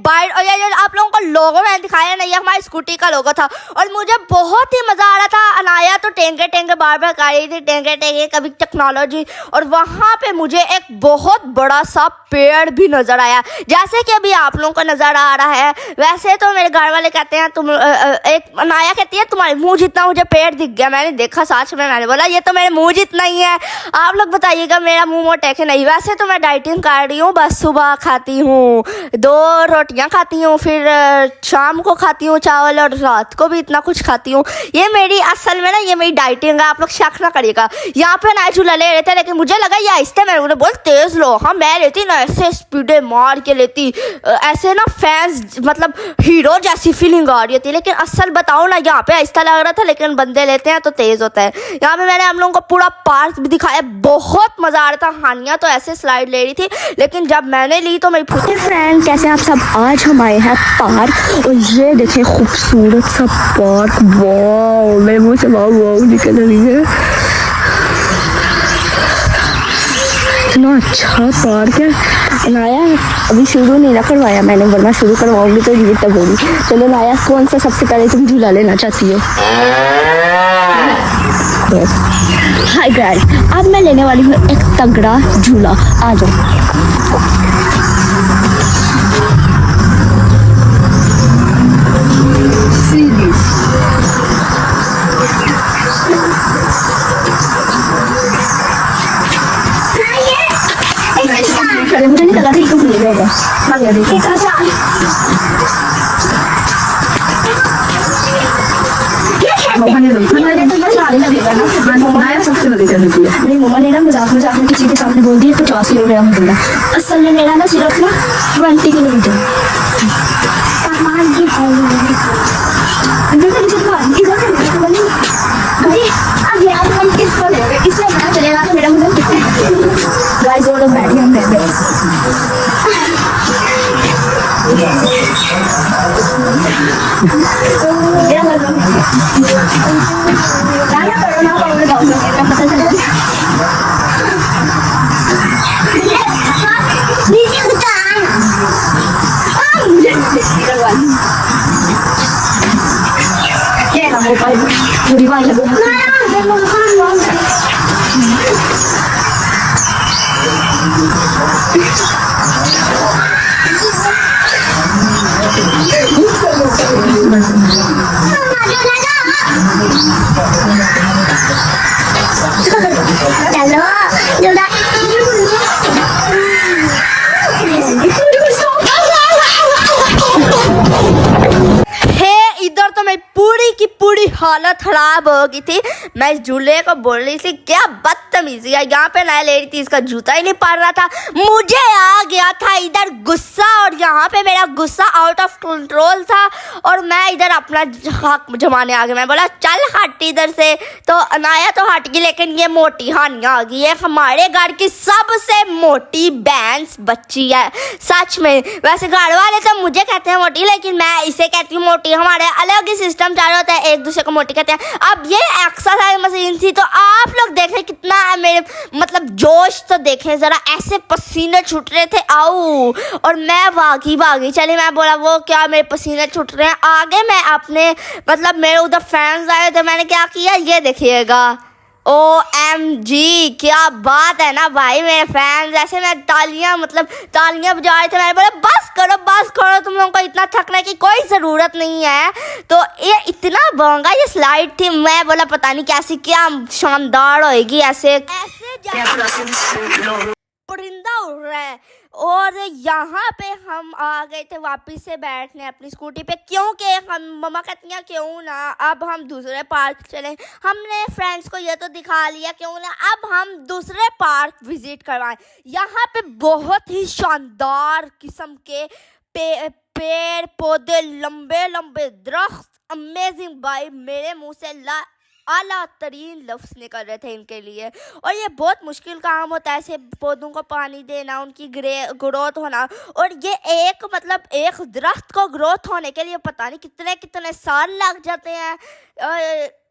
White, और ये जो आप लोगों को लोगो मैंने दिखाया ना, ये हमारी स्कूटी का लोगो था और मुझे बहुत ही मज़ा आ रहा था। अनाया तो टेंगे टेंगे बार बार कर रही थी, टेंगे टेंगे कभी टेक्नोलॉजी, और वहाँ पे मुझे एक बहुत बड़ा सा पेड़ भी नज़र आया, जैसे कि अभी आप लोगों को नज़र आ रहा है। वैसे तो मेरे घर वाले कहते हैं तुम एक अनाया कहती है तुम्हारे मुँह जितना मुझे पेड़ दिख गया। मैंने देखा सच में, मैंने बोला ये तो मेरे मुँह जितना ही है, आप लोग बताइएगा मेरा मुँह मोटा है कि नहीं। वैसे तो मैं डाइटिंग कर रही हूँ, बस सुबह खाती हूँ 2 रोटियाँ खाती हूँ, फिर शाम को खाती हूँ चावल, और रात को भी इतना कुछ खाती हूँ। ये मेरी असल में ना ये मेरी डाइटिंग है, आप लोग शक ना करिएगा। यहाँ पे ना झूला ले रहे थे, लेकिन मुझे लगा ये आहिस्ते, मैंने उन्हें बोल तेज़ लो। हाँ मैं लेती ना ऐसे स्पीडे मार के लेती, ऐसे ना फैंस मतलब हीरो जैसी फीलिंग आ रही थी। लेकिन असल बताओ ना यहाँ पे आहिस्ता लग रहा था, लेकिन बंदे लेते हैं तो तेज़ होता है। यहाँ पे मैंने हम लोगों को पूरा पार्क भी दिखाया, बहुत मज़ा आ रहा था। हानिया तो ऐसे स्लाइड ले रही थी, लेकिन जब मैंने ली तो मेरी फ्रेंड कैसे आप सब, आज हम आए हैं पार्क, और ये देखें खूबसूरत सा पार्क। वाओ, मेरे मुंह से वाओ वाओ निकल रही है, इतना अच्छा पार्क है। नाया अभी शुरू नहीं ना करवाया मैंने, वरना शुरू करवाऊंगी तो ये तब होगी। चलो नाया, कौन सा सबसे पहले तुम झूला लेना चाहती हो? हाय गाइस, अब मैं लेने वाली हूँ एक तगड़ा झूला, आ जाओ। मुझे नहीं लगा कि तुम ले जाओगे। हाँ यार देखिए नहीं, मम्मा ने ना मजाक मजाक में किसी के सामने बोल दिया 50 किलोमीटर मुझे, असल में मेरा ना सिर्फ ना 20 किलोमीटर। इससे पता चलेगा तो मेरा वजन कितना है। गाइस वो लोग बैठे हम बैठे हालत खराब हो गई थी। मैं इस झूले को बोल रही थी क्या बदतमीजी है, यहाँ पे नया ले रही थी, इसका जूता ही नहीं पड़ रहा था। मुझे आ गया था इधर गुस्सा, और यहाँ पे मेरा गुस्सा आउट ऑफ कंट्रोल था, और मैं इधर अपना हक जमाने आ गया। मैं बोला चल हट इधर से, तो अनाया तो हट गई, लेकिन ये मोटी हानिया आ गई है, हमारे घर की सबसे मोटी बैंस बच्ची है सच में। वैसे घर वाले तो मुझे कहते हैं मोटी, लेकिन मैं इसे कहती हूँ मोटी। हमारे अलग ही सिस्टम चालू होता है, एक दूसरे को मोटी कहते हैं। अब ये एक्सरसाइज मशीन थी, तो आप लोग देखें कितना मेरे मतलब जोश तो देखें जरा, ऐसे पसीने छूट रहे थे आओ, और मैं भागी चली। मैं बोला वो क्या मेरे पसीने छूट रहे हैं, आगे मैं अपने मतलब मेरे उधर फैंस आए थे, मैंने क्या किया ये देखिएगा। OMG क्या बात है ना भाई, मेरे फैंस ऐसे मैं तालियां बजा रहे थे। मैंने बोला बस करो, तुम लोगों को इतना थकने की कोई ज़रूरत नहीं है। तो ये इतना महंगा ये स्लाइड थी, मैं बोला पता नहीं कैसी क्या शानदार होएगी, ऐसे परिंदा उड़ रहा है। और यहाँ पे हम आ गए थे वापस से बैठने अपनी स्कूटी पे, क्योंकि हम मम्मा कहती हैं क्यों ना अब हम दूसरे पार्क चलें। हमने फ्रेंड्स को ये तो दिखा लिया, क्यों ना अब हम दूसरे पार्क विजिट करवाएं। यहाँ पे बहुत ही शानदार किस्म के पेड़ पौधे, लंबे लंबे दरख्त, अमेजिंग भाई, मेरे मुंह से आला तरीन लफ्ज़ निकल रहे थे इनके लिए। और ये बहुत मुश्किल काम होता है ऐसे पौधों को पानी देना, उनकी ग्रोथ होना, और ये एक दरख्त को ग्रोथ होने के लिए पता नहीं कितने कितने साल लग जाते हैं।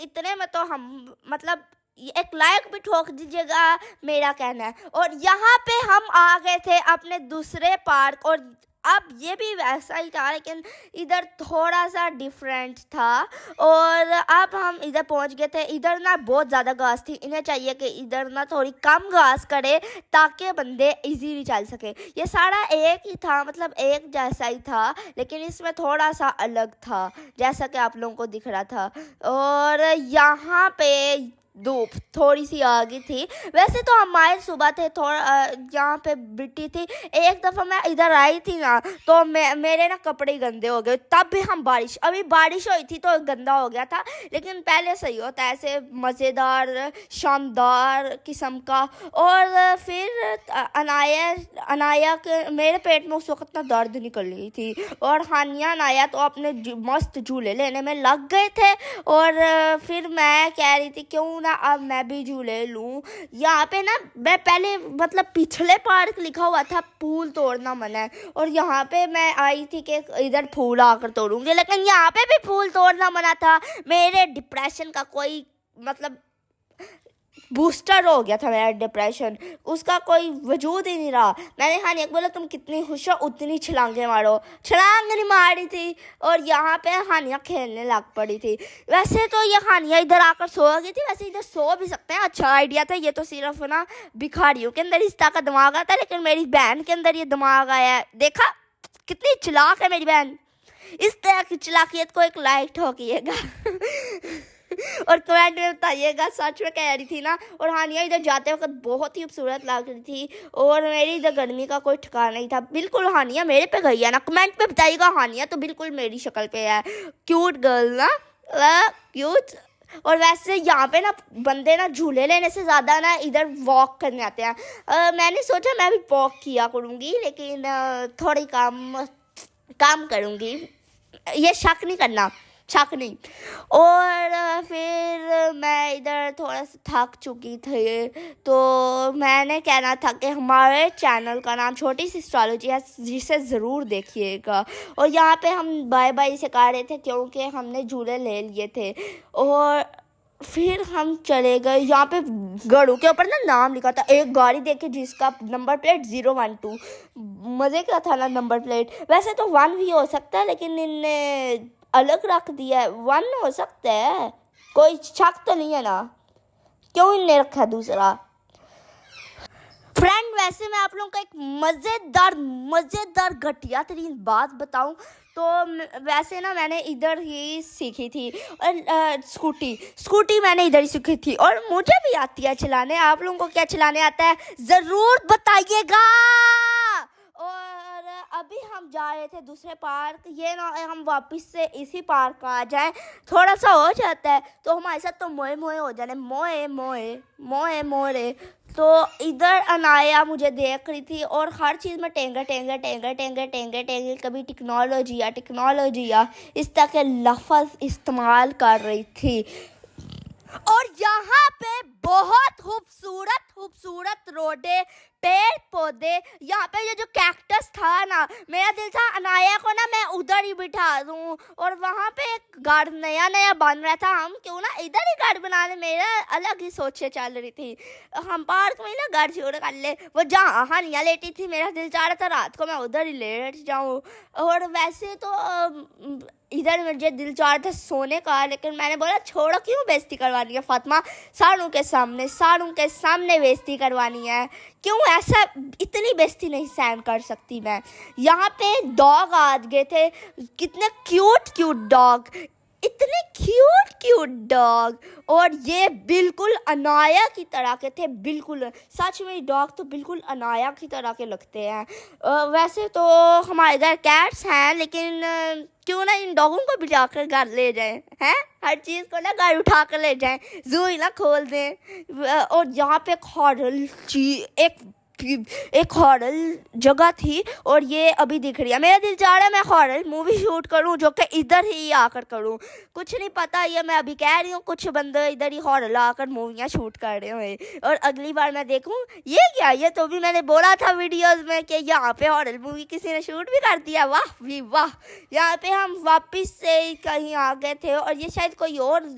इतने में तो हम मतलब एक लाइक भी ठोक दीजिएगा, मेरा कहना है। और यहाँ पे हम आ गए थे अपने दूसरे पार्क, और अब ये भी वैसा ही था लेकिन इधर थोड़ा सा डिफरेंट था। और अब हम इधर पहुंच गए थे। इधर ना बहुत ज़्यादा घास थी, इन्हें चाहिए कि इधर ना थोड़ी कम घास करे ताकि बंदे इजीली चल सके। ये सारा एक ही था, मतलब एक जैसा ही था, लेकिन इसमें थोड़ा सा अलग था जैसा कि आप लोगों को दिख रहा था। और यहाँ पे धूप थोड़ी सी आ गई थी। वैसे तो हमारे सुबह थे, थोड़ा यहाँ पे बिट्टी थी। एक दफ़ा मैं इधर आई थी ना तो मेरे ना कपड़े गंदे हो गए। तब भी हम अभी बारिश हुई थी तो गंदा हो गया था, लेकिन पहले सही होता है ऐसे मज़ेदार शानदार किस्म का। और फिर अनाया के मेरे पेट में उस वक्त ना दर्द निकल गई थी और हानिया अनाया तो अपने मस्त झूले लेने में लग गए थे। और फिर मैं कह रही थी क्यों ना अब मैं भी झूले लूँ। यहाँ पे ना मैं पहले मतलब पिछले पार्क लिखा हुआ था फूल तोड़ना मना है, और यहाँ पे मैं आई थी कि इधर फूल आकर तोड़ूंगी, लेकिन यहाँ पे भी फूल तोड़ना मना था। मेरे डिप्रेशन का कोई मतलब बूस्टर हो गया था मेरा डिप्रेशन, उसका कोई वजूद ही नहीं रहा। मैंने हानिया को बोला तुम कितनी खुश हो उतनी छलांगे मारो, छलांग नहीं मारी थी। और यहाँ पे हानिया खेलने लग पड़ी थी। वैसे तो ये हानिया इधर आकर सो गई थी, वैसे इधर सो भी सकते हैं, अच्छा आइडिया था। ये तो सिर्फ ना भिखारियों के अंदर इस तरह का दिमाग आता है, लेकिन मेरी बहन के अंदर ये दिमाग आया है। देखा कितनी चालाक है मेरी बहन। इस तरह की चालाकियत को एक लाइक ठोकिएगा और कमेंट में बताइएगा सच में कह रही थी ना। और हानिया इधर जाते वक्त बहुत ही खूबसूरत लग रही थी, और मेरी इधर गर्मी का कोई ठिकाना नहीं था। बिल्कुल हानिया मेरे पे गई है ना, कमेंट पे बताइएगा। हानिया तो बिल्कुल मेरी शक्ल पे है, क्यूट गर्ल ना, क्यूट। और वैसे यहाँ पे ना बंदे ना झूले लेने से ज़्यादा ना इधर वॉक करने आते हैं। मैंने सोचा मैं भी वॉक किया करूँगी, लेकिन थोड़ी काम करूँगी, ये शक नहीं करना, शक नहीं। और फिर मैं इधर थोड़ा सा थक चुकी थी, तो मैंने कहना था कि हमारे चैनल का नाम छोटी सी एस्ट्रोलॉजी है, जिसे ज़रूर देखिएगा। और यहाँ पे हम बाय बाय से कह रहे थे क्योंकि हमने झूले ले लिए थे। और फिर हम चले गए, यहाँ पे गाड़ियों के ऊपर ना नाम लिखा था, एक गाड़ी देखी जिसका नंबर प्लेट 012। मज़े का था ना नंबर प्लेट। वैसे तो 1 भी हो सकता है, लेकिन इनने अलग रख दिया है। 1 हो सकता है, कोई शक तो नहीं है ना, क्यों इनने रखा दूसरा। फ्रेंड वैसे मैं आप लोगों को एक मज़ेदार घटिया तरीन बात बताऊं तो वैसे ना मैंने इधर ही सीखी थी। और स्कूटी मैंने इधर ही सीखी थी, और मुझे भी आती है चलाने। आप लोगों को क्या चलाने आता है ज़रूर बताइएगा। और अभी हम जा रहे थे दूसरे पार्क, ये ना हम वापस से इसी पार्क आ जाएं, थोड़ा सा हो जाता है तो हमारे साथ तो मोए हो जाने, मोए। तो इधर अनाया मुझे देख रही थी और हर चीज़ में टेंगे, कभी टेक्नोलॉजी या इस तरह के लफ्ज़ इस्तेमाल कर रही थी। और यहाँ पे बहुत खूबसूरत रोडे, पेड़ पौधे। यहाँ पे ये जो कैक्टस था ना, मेरा दिल था अनाया को ना मैं उधर ही बिठा दूँ। और वहाँ पे एक घर नया बन रहा था, हम क्यों ना इधर ही घर बनाने, मेरा अलग ही सोचे चल रही थी। हम पार्क में ना घर शुरू कर ले, वो जहाँ हानिया लेटी थी मेरा दिल चाह रहा था रात को मैं उधर ही लेट जाऊँ। और वैसे तो इधर मुझे दिल चाह रहा था सोने का, लेकिन मैंने बोला छोड़ो, क्यों बेइज्जती करवानी है फातिमा, सारों के सामने बेइज्जती करवानी है, क्यों ऐसा, इतनी बेइज्जती नहीं सहन कर सकती मैं। यहाँ पे डॉग आ गए थे, कितने क्यूट डॉग, इतने क्यूट डॉग। और ये बिल्कुल अनाया की तरह के थे, बिल्कुल सच में डॉग तो बिल्कुल अनाया की तरह के लगते हैं। वैसे तो हमारे घर कैट्स हैं, लेकिन क्यों ना इन डॉगों को भी जाकर घर ले जाएं, हैं, हर चीज़ को ना घर उठा कर ले जाएं, जू ही ना खोल दें। और यहाँ पे एक हॉरर जगह थी और ये अभी दिख रही है। मेरा दिल चाह रहा है मैं हॉरर मूवी शूट करूं, जो कि इधर ही आकर करूं। कुछ नहीं पता, ये मैं अभी कह रही हूँ, कुछ बंदे इधर ही हॉरर आकर मूवियाँ शूट कर रहे हुए। और अगली बार मैं देखूं ये क्या, ये तो भी मैंने बोला था वीडियोस में कि यहाँ पे हॉरर मूवी किसी ने शूट भी कर दिया। वाह भी वाह। यहाँ पे हम वापस से कहीं आ गए थे और ये शायद कोई और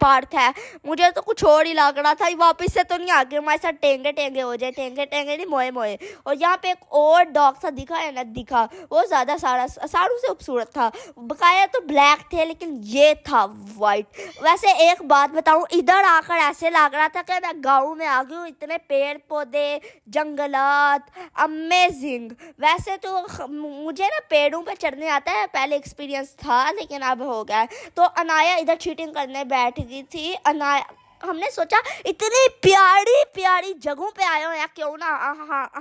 पार्क है, मुझे तो कुछ और ही लग रहा था। वापस से तो नहीं आ गए, हमारे साथ टेंगे हो जाए, टेंगे नहीं मोए मोए। और यहाँ पे एक और डॉग सा दिखा है ना, दिखा, वो ज़्यादा सारू से खूबसूरत था। बकाया तो ब्लैक थे लेकिन ये था वाइट। वैसे एक बात बताऊँ, इधर आकर ऐसे लग रहा था कि मैं गाँव में आ गई हूँ। इतने पेड़ पौधे, जंगलात, अमेजिंग। वैसे तो मुझे ना पेड़ों पे चढ़ने आता है, पहले एक्सपीरियंस था लेकिन अब हो गया। तो अनाया इधर चीटिंग करने बैठ गई थी। अनाया, हमने सोचा इतनी प्यारी प्यारी जगहों पे आए हैं, क्यों ना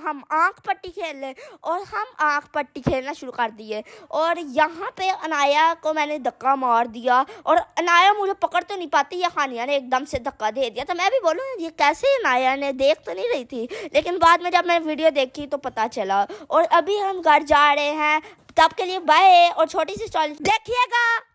हम आंख पट्टी खेल लें। और हम आंख पट्टी खेलना शुरू कर दिए। और यहाँ पे अनाया को मैंने धक्का मार दिया और अनाया मुझे पकड़ तो नहीं पाती, या हानिया ने एकदम से धक्का दे दिया। तो मैं भी बोलूँ ये कैसे, अनाया ने देख तो नहीं रही थी, लेकिन बाद में जब मैंने वीडियो देखी तो पता चला। और अभी हम घर जा रहे हैं, तब के लिए बाय। और छोटी सी स्टोरी देखिएगा।